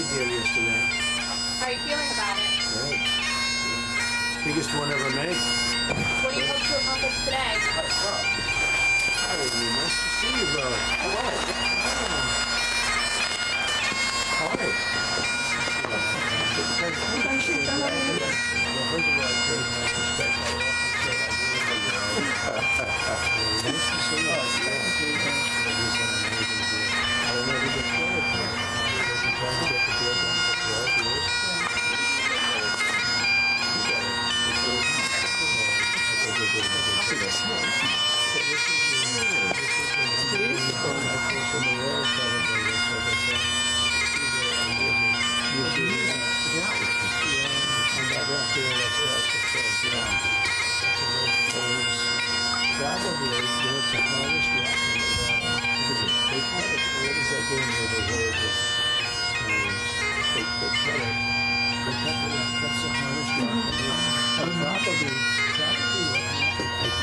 trade deal yesterday. How are you feeling about it? Great. Biggest one ever made. What do you hope to accomplish today? Hi, nice to see you, brother. Hello. How are you? Nice to see you. I don't know who gets credit for it. They've been trying to get the deal done for 12 years.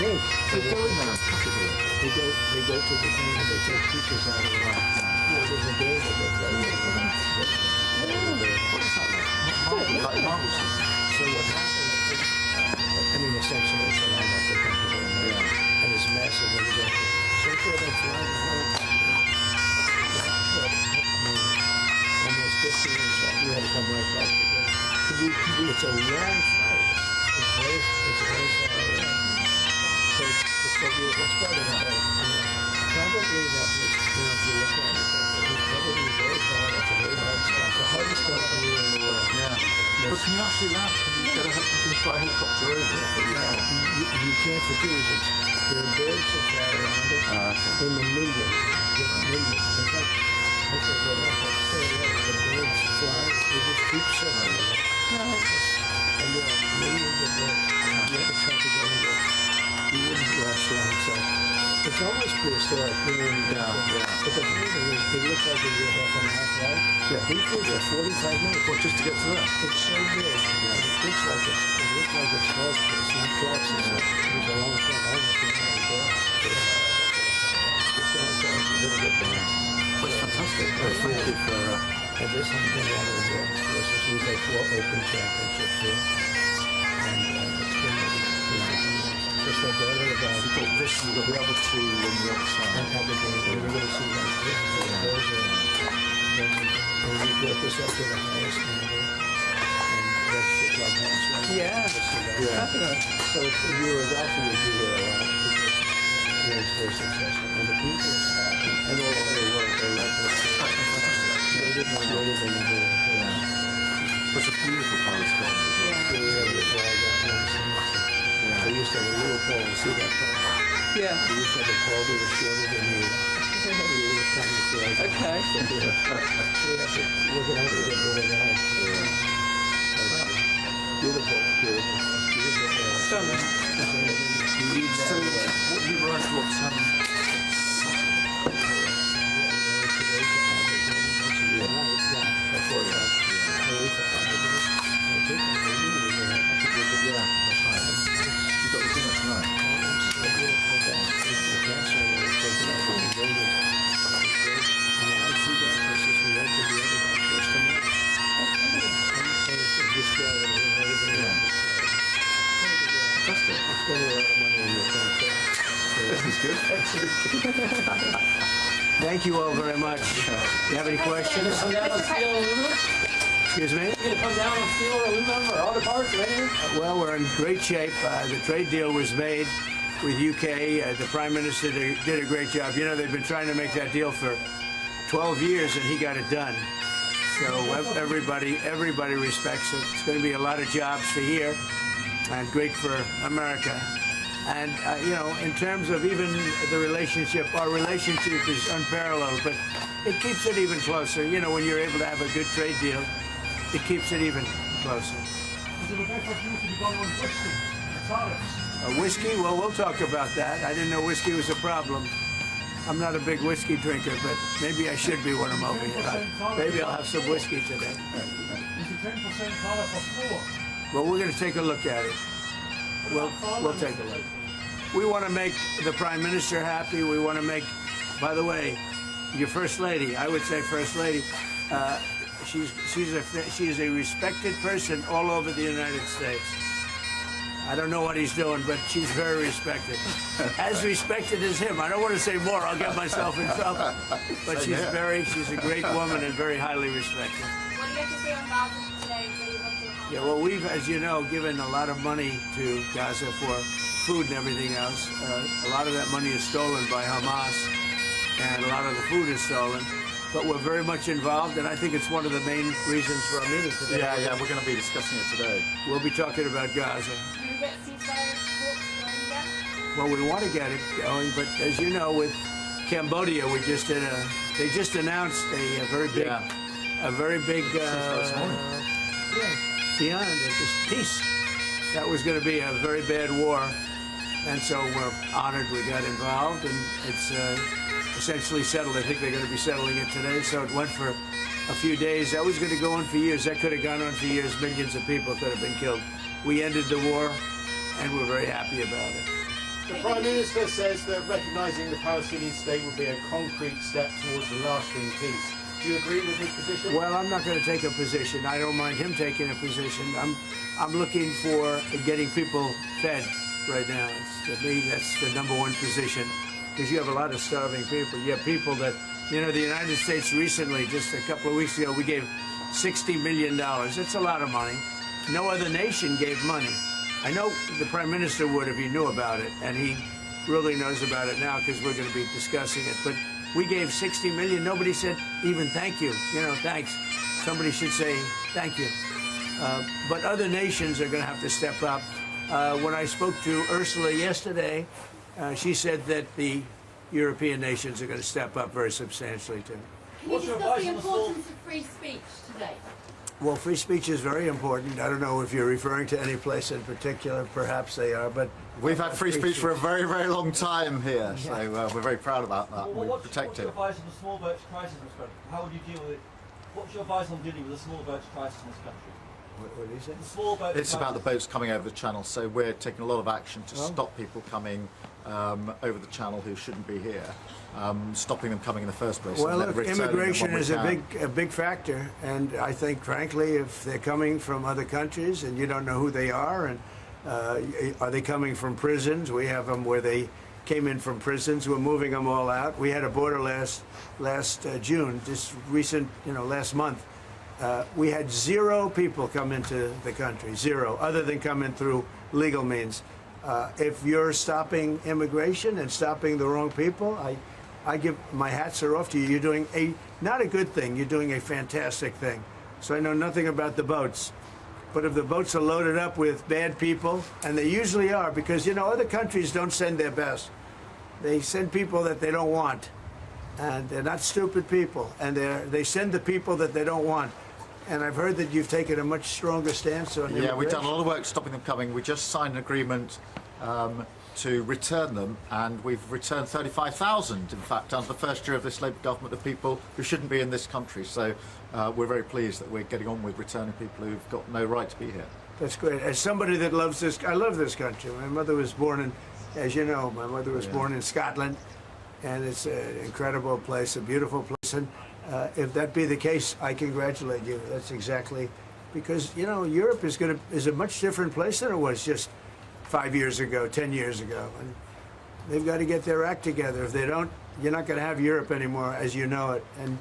They go to the thing and they take pieces out of the rock. There's a game that they play. Like marbles. So what happens is, I mean, essentially it's a line up the country, and it's massive, and you go, so far they fly the whole almost 15 years back, we had to come right back together. It's a long flight. It's very far away. So it's better than that. Probably that was, if you look at it, it's probably very far. It's a very hard stop. The hardest stop anywhere in the world. Yeah. But can you actually land? Can you fly a helicopter over it? You can't for 2 reasons. There are birds that fly around it in the millions. In fact, I said, well, that's not so right. The birds fly, they just keep circling. And there are millions of birds. You have to try to go in there. You wouldn't last long, so it's almost prehistoric. But the funny thing is, it looks like it's half an hour flight. Yeah. We flew for 45 minutes. Well, just to get to there? It's so big. It looks like it's horse place, not trucks. It's a long flight. I don't know if you know Well, it's fantastic. Thank you for... And this has been one of the best. We've had 4 open championships here. And it's been just like all of that. You've got this, you've got the other two on the other side. And everybody sees like this. And we brought this up to the highest number. And that's the clubhouse, right? Fabulous. So if you were a golfer, you'd be here a lot because it's very successful. And the people and all over the world, they like this. They didn't know where they were going. It's a beautiful part of Scotland. We have the flag out there. They used to have a little pole, see that pole? Yeah. We used to have a pole that was shorter than you. We were trying to flag. Okay. So we have to, we're going to have to get rid of that. Beautiful. Stunning. So, what you write what... Thank you all very much. You have any questions? Come down on steel or aluminum? Excuse me? You gonna come down on steel or aluminum or other parts or anything? Well, we're in great shape. The trade deal was made with UK. The Prime Minister did a great job. You know, they've been trying to make that deal for 12 years, and he got it done. So everybody respects it. It's going to be a lot of jobs for here, and great for America. And, you know, in terms of even the relationship, our relationship is unparalleled, but it keeps it even closer. You know, when you're able to have a good trade deal, it keeps it even closer. Whiskey? Well, we'll talk about that. I didn't know whiskey was a problem. I'm not a big whiskey drinker, but maybe I should be when I'm over here. Maybe I'll have some whiskey today. Well, we're going to take a look at it. We'll take a look. We want to make the Prime Minister happy. We want to make, by the way, your First Lady, I would say First Lady, she's a respected person all over the United States. I don't know what he's doing, but she's very respected. As respected as him. I don't want to say more, I'll get myself in trouble. But she's a great woman and very highly respected. What do you have to say on Gaza today? What do you hope to accomplish? Yeah, well, we've, as you know, given a lot of money to Gaza for food and everything else. A lot of that money is stolen by Hamas, and a lot of the food is stolen. But we're very much involved, and I think it's one of the main reasons for our meeting today. Yeah, we're going to be discussing it today. We'll be talking about Gaza. Do you get ceasefire talks going again? Well, we want to get it going, but as you know, with Cambodia, they just announced a very big, this morning. beyond it, this peace. That was going to be a very bad war, and so we're honored we got involved, and it's essentially settled. I think they're going to be settling it today, so it went for a few days. That was going to go on for years. That could have gone on for years. Millions of people could have been killed. We ended the war, and we're very happy about it. The Prime Minister says that recognising the Palestinian state would be a concrete step towards a lasting peace. Do you agree with his position? Well, I'm not going to take a position. I don't mind him taking a position. I'm looking for getting people fed right now. To me, that's the number one position, because you have a lot of starving people. You have people that, you know, the United States recently, just a couple of weeks ago, we gave $60 million. That's a lot of money. No other nation gave money. I know the Prime Minister would if he knew about it, and he really knows about it now because we're going to be discussing it. But we gave $60 million. Nobody said even thank you. You know, thanks. Somebody should say thank you. But other nations are going to have to step up. When I spoke to Ursula yesterday, she said that the European nations are going to step up very substantially too. Can you discuss the importance of free speech today? Well, free speech is very important. I don't know if you're referring to any place in particular. Perhaps they are, but We've had free speech for a very, very long time here, so we're very proud about that. Well, We protect what's your it. advice on the small boats crisis in this country? How would you deal with it? What's your advice on dealing with the small boats crisis in this country? What do you say? The small boats It's about the crisis. boats coming over the channel, so we're taking a lot of action to stop people coming over the channel who shouldn't be here, stopping them coming in the first place. Well, and then look, returning them immigration when we is can. a big factor, and I think, frankly, if they're coming from other countries and you don't know who they are, and are they coming from prisons? We have them where they came in from prisons. We're moving them all out. We had a border last June, just recent, last month. We had 0 people come into the country, 0, other than coming through legal means. If you're stopping immigration and stopping the wrong people, I give my hats are off to you. You're doing not a good thing. You're doing a fantastic thing. So I know nothing about the boats, but if the boats are loaded up with bad people, and they usually are, because other countries don't send their best. They send people that they don't want, and they're not stupid people, and they send the people that they don't want. And I've heard that you've taken a much stronger stance on immigration. Yeah, we've done a lot of work stopping them coming. We just signed an agreement to return them, and we've returned 35,000, in fact, under the first year of this Labour government, of people who shouldn't be in this country. So we're very pleased that we're getting on with returning people who've got no right to be here. That's great. As somebody that loves this, I love this country. My mother was born in, as you know, my mother was born in Scotland, and it's an incredible place, a beautiful place. And if that be the case, I congratulate you. That's exactly, because Europe is a much different place than it was just 5 years ago, 10 years ago, and they've got to get their act together. If they don't, you're not going to have Europe anymore as you know it, and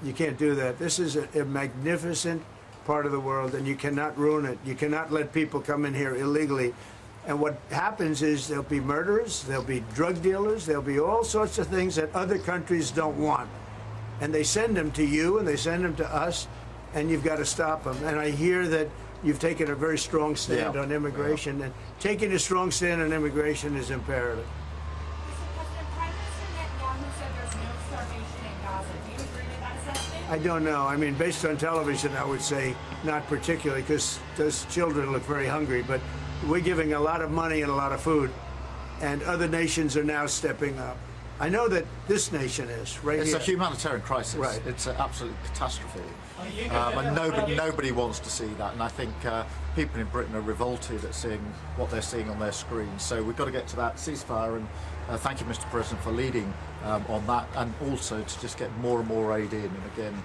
you can't do that. This is a magnificent part of the world, and you cannot ruin it. You cannot let people come in here illegally. And what happens is there'll be murderers, there'll be drug dealers, there'll be all sorts of things that other countries don't want. And they send them to you, and they send them to us, and you've got to stop them. And I hear that you've taken a very strong stand on immigration, and taking a strong stand on immigration is imperative. Mr. President, Prime Minister Netanyahu said there's no starvation in Gaza. Do you agree with that assessment? I don't know. I mean, based on television, I would say not particularly, because those children look very hungry. But we're giving a lot of money and a lot of food, and other nations are now stepping up. I know that this nation is right It's here. a humanitarian crisis. Right. It's an absolute catastrophe. And nobody wants to see that. And I think people in Britain are revolted at seeing what they're seeing on their screens. So we've got to get to that ceasefire. And thank you, Mr. President, for leading on that, and also to just get more and more aid in. And again,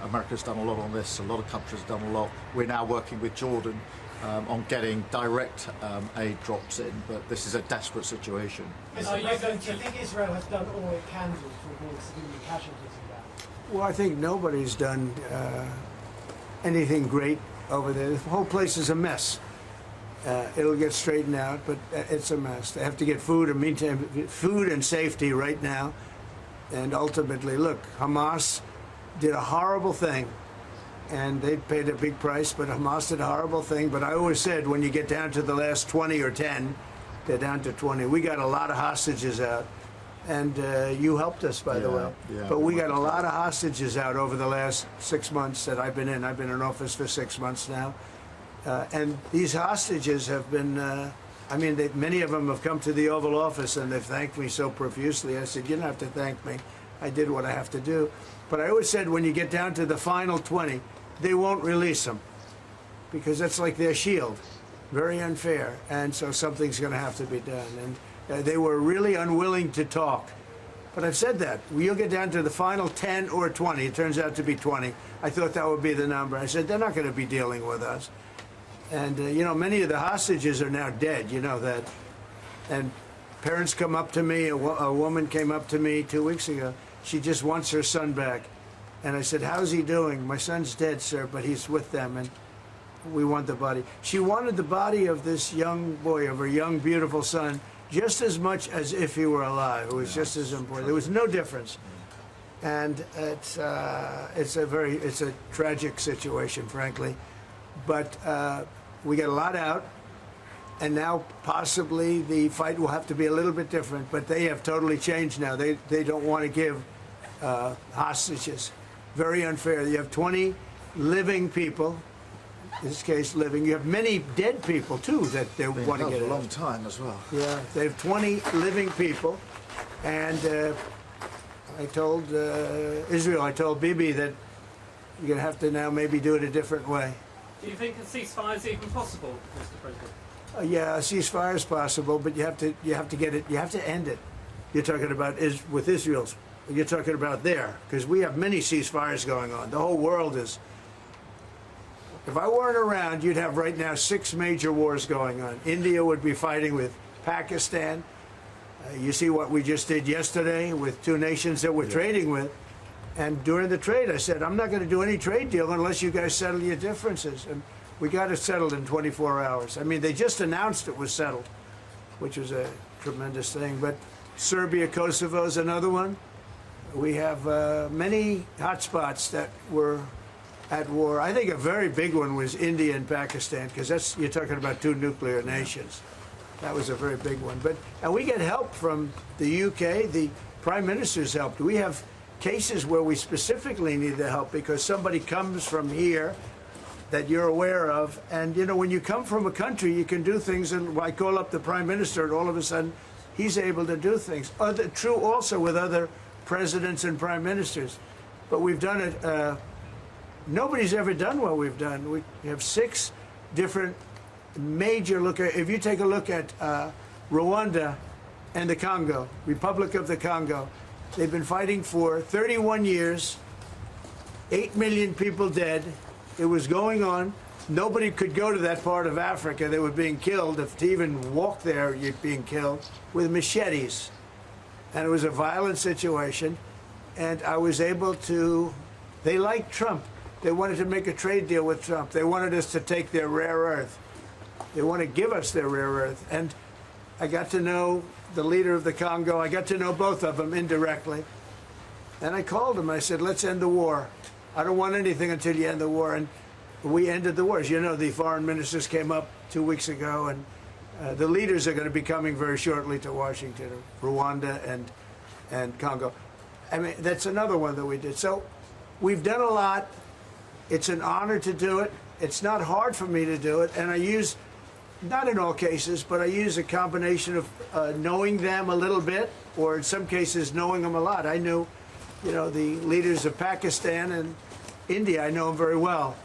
America's done a lot on this. A lot of countries have done a lot. We're now working with Jordan on getting direct aid drops in, but this is a desperate situation. Mr. President, do you think Israel has done all it can do to avoid civilian casualties in Gaza? Well, I think nobody's done anything great over there. The whole place is a mess. It'll get straightened out, but it's a mess. They have to get food and meantime, food and safety right now. And ultimately, look, Hamas did a horrible thing, and they paid a big price, but Hamas did a horrible thing. But I always said, when you get down to the last 20 or 10, they're down to 20. We got a lot of hostages out, and you helped us, by the way. Yeah, but we got a lot of hostages out over the last 6 months that I've been in. I've been in office for 6 months now. And these hostages have been, I mean, many of them have come to the Oval Office and they've thanked me so profusely. I said, you don't have to thank me. I did what I have to do. But I always said, when you get down to the final 20, they won't release them because that's like their shield. Very unfair. And so something's going to have to be done. And they were really unwilling to talk. But I've said that. You'll get down to the final 10 or 20. It turns out to be 20. I thought that would be the number. I said, they're not going to be dealing with us. And, you know, many of the hostages are now dead, you know that. And parents come up to me, a woman came up to me 2 weeks ago. She just wants her son back. And I said, how's he doing? My son's dead, sir, but he's with them, and we want the body. She wanted the body of this young boy, of her young, beautiful son, just as much as if he were alive. It was just as important. There was no difference. And it's a tragic situation, frankly. But we get a lot out, and now possibly the fight will have to be a little bit different, but they have totally changed now. They don't want to give hostages. Very unfair. You have 20 living people, in this case living. You have many dead people, too, that they want to get a out. long time as well. Yeah, they have 20 living people, and I told Israel, I told Bibi that you're going to have to now maybe do it a different way. Do you think a ceasefire is even possible, Mr. President? Yeah, a ceasefire is possible, but you have to get it. You have to end it. You're talking about with Israel's. You're talking about there, because we have many ceasefires going on. The whole world is. If I weren't around, you'd have right now 6 major wars going on. India would be fighting with Pakistan. You see what we just did yesterday with 2 nations that we're trading with. And during the trade, I said, I'm not going to do any trade deal unless you guys settle your differences. And we got it settled in 24 hours. I mean, they just announced it was settled, which was a tremendous thing. But Serbia, Kosovo is another one. We have many hotspots that were at war. I think a very big one was India and Pakistan, because you're talking about 2 nuclear nations. That was a very big one. And we get help from the UK. The Prime Minister's helped. We have cases where we specifically need the help because somebody comes from here that you're aware of. And, you know, when you come from a country, you can do things. And I call up the Prime Minister, and all of a sudden, he's able to do things. True also with other presidents and prime ministers. But we've done it. Nobody's ever done what we've done. We have 6 different major if you take a look at Rwanda and the Congo, Republic of the Congo, they've been fighting for 31 years, 8 million people dead. It was going on. Nobody could go to that part of Africa. They were being killed. If to even walk there, you're being killed with machetes. And it was a violent situation. And I was able to, they liked Trump. They wanted to make a trade deal with Trump. They wanted us to take their rare earth. They want to give us their rare earth. And I got to know the leader of the Congo. I got to know both of them indirectly. And I called him. I said, let's end the war. I don't want anything until you end the war. And we ended the war. As you know, the foreign ministers came up 2 weeks ago, and the leaders are going to be coming very shortly to Washington, Rwanda and Congo. I mean, that's another one that we did. So we've done a lot. It's an honor to do it. It's not hard for me to do it. And I use, not in all cases, but I use a combination of knowing them a little bit, or in some cases knowing them a lot. I knew, you know, the leaders of Pakistan and India. I know them very well.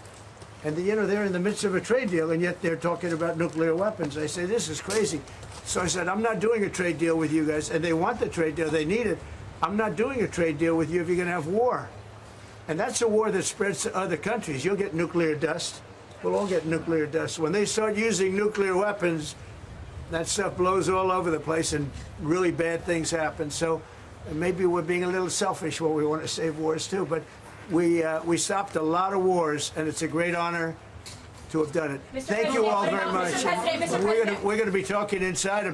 And, you know, they're in the midst of a trade deal, and yet they're talking about nuclear weapons. I say, this is crazy. So I said, I'm not doing a trade deal with you guys. And they want the trade deal. They need it. I'm not doing a trade deal with you if you're going to have war. And that's a war that spreads to other countries. You'll get nuclear dust. We'll all get nuclear dust. When they start using nuclear weapons, that stuff blows all over the place and really bad things happen. So maybe we're being a little selfish when we want to save wars too. But we stopped a lot of wars, and it's a great honor to have done it. Thank you all very much. We're going to be talking inside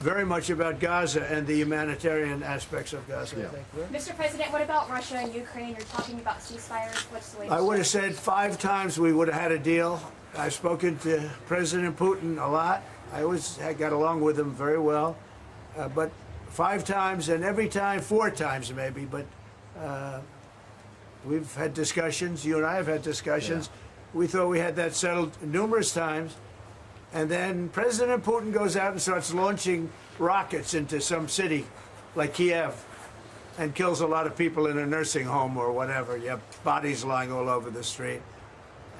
very much about Gaza and the humanitarian aspects of Gaza. Yeah. I think. Mr. President, what about Russia and Ukraine? You're talking about ceasefires. What's the latest? I would have said 5 times we would have had a deal. I've spoken to President Putin a lot. I got along with him very well. But 5 times, and every time 4 times maybe. But we've had discussions. You and I have had discussions. Yeah. We thought we had that settled numerous times. And then President Putin goes out and starts launching rockets into some city like Kiev and kills a lot of people in a nursing home or whatever. You have bodies lying all over the street.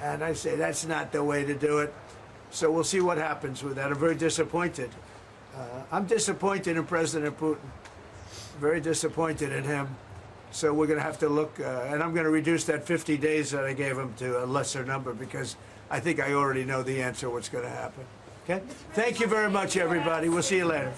And I say that's not the way to do it. So we'll see what happens with that. I'm very disappointed. I'm disappointed in President Putin. Very disappointed in him. So we're going to have to look, and I'm going to reduce that 50 days that I gave him to a lesser number because I think I already know the answer what's going to happen. Okay? Thank you very much, everybody. We'll see you later.